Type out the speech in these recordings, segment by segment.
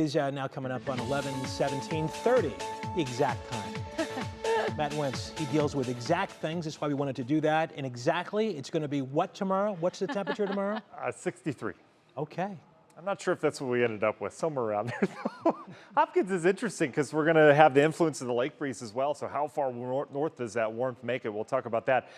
Is now coming up on 11/17/30, the exact time. Matt Wintz, he deals with exact things. That's why we wanted to do that. And exactly, it's going to be what tomorrow? What's the temperature tomorrow? 63. Okay. I'm not sure if that's what we ended up with, somewhere around there. Hopkins is interesting because we're going to have the influence of the lake breeze as well. So how far north does that warmth make it? We'll talk about that.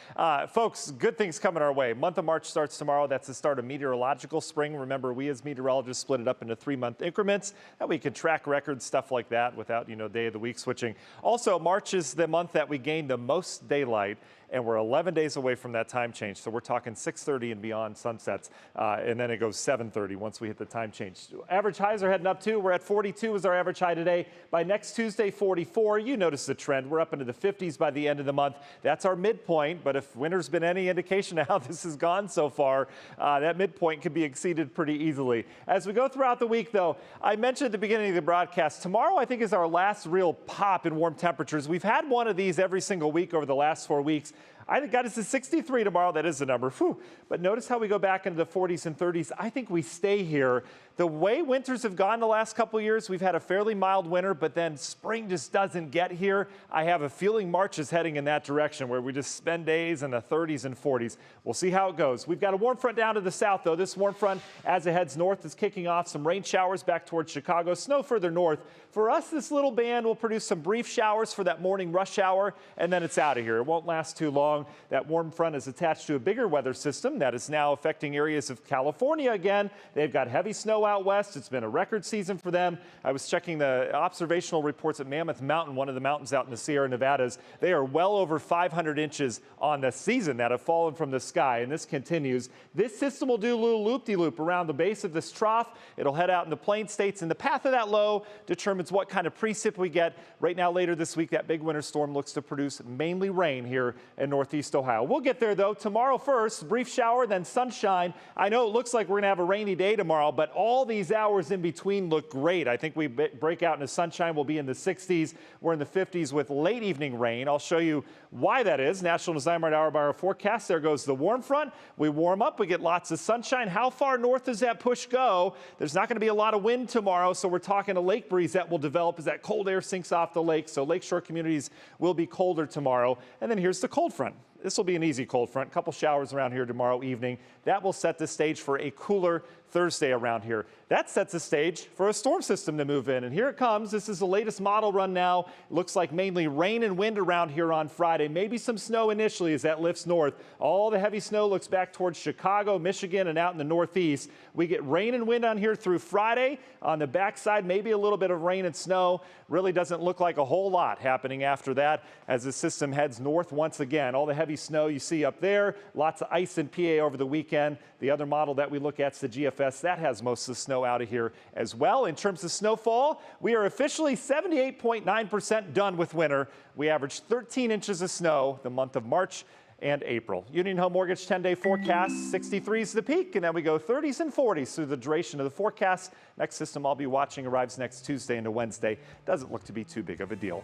Folks, good things coming our way. Month of March starts tomorrow. That's the start of meteorological spring. Remember, we as meteorologists split it up into 3-month increments. That we can track records, stuff like that without, day of the week switching. Also, March is the month that we gain the most daylight. And we're 11 days away from that time change. So we're talking 6:30 and beyond sunsets. And then it goes 7:30 once we hit the time change. Average highs are heading up too. We're at 42 is our average high today. By next Tuesday, 44. You notice the trend. We're up into the 50s by the end of the month. That's our midpoint. But if winter's been any indication of how this has gone so far, that midpoint could be exceeded pretty easily. As we go throughout the week, though, I mentioned at the beginning of the broadcast, tomorrow I think is our last real pop in warm temperatures. We've had one of these every single week over the last 4 weeks. I think got us to 63 tomorrow. That is the number. Whew. But notice how we go back into the 40s and 30s. I think we stay here. The way winters have gone the last couple of years, we've had a fairly mild winter, but then spring just doesn't get here. I have a feeling March is heading in that direction where we just spend days in the 30s and 40s. We'll see how it goes. We've got a warm front down to the south, though. This warm front, as it heads north, is kicking off some rain showers back towards Chicago, snow further north. For us, this little band will produce some brief showers for that morning rush hour, and then it's out of here. It won't last too long. That warm front is attached to a bigger weather system that is now affecting areas of California again. They've got heavy snow out west. It's been a record season for them. I was checking the observational reports at Mammoth Mountain, one of the mountains out in the Sierra Nevadas. They are well over 500 inches on the season that have fallen from the sky, and this continues. This system will do a little loop-de-loop around the base of this trough. It'll head out in the plain states, and the path of that low determines what kind of precip we get. Right now, later this week, that big winter storm looks to produce mainly rain here in northeast Ohio. We'll get there, though. Tomorrow first, brief shower, then sunshine. I know it looks like we're going to have a rainy day tomorrow, but all these hours in between look great. I think we break out into sunshine. We'll be in the 60s. We're in the 50s with late evening rain. I'll show you why that is. National Design Hour by our forecast. There goes the warm front. We warm up. We get lots of sunshine. How far north does that push go? There's not going to be a lot of wind tomorrow, so we're talking a lake breeze that will develop as that cold air sinks off the lake. So lakeshore communities will be colder tomorrow. And then here's the cold front. This will be an easy cold front. A couple showers around here tomorrow evening. That will set the stage for a cooler Thursday around here. That sets the stage for a storm system to move in. And here it comes. This is the latest model run now. It looks like mainly rain and wind around here on Friday. Maybe some snow initially as that lifts north. All the heavy snow looks back towards Chicago, Michigan, and out in the northeast. We get rain and wind on here through Friday. On the backside, maybe a little bit of rain and snow. Really doesn't look like a whole lot happening after that as the system heads north once again. All the heavy snow you see up there. Lots of ice in PA over the weekend. The other model that we look at is the GFS. That has most of the snow out of here as well. In terms of snowfall, we are officially 78.9% done with winter. We averaged 13 inches of snow the month of March and April. Union Home Mortgage 10-day forecast, 63 is the peak, and then we go 30s and 40s through the duration of the forecast. Next system I'll be watching arrives next Tuesday into Wednesday. Doesn't look to be too big of a deal.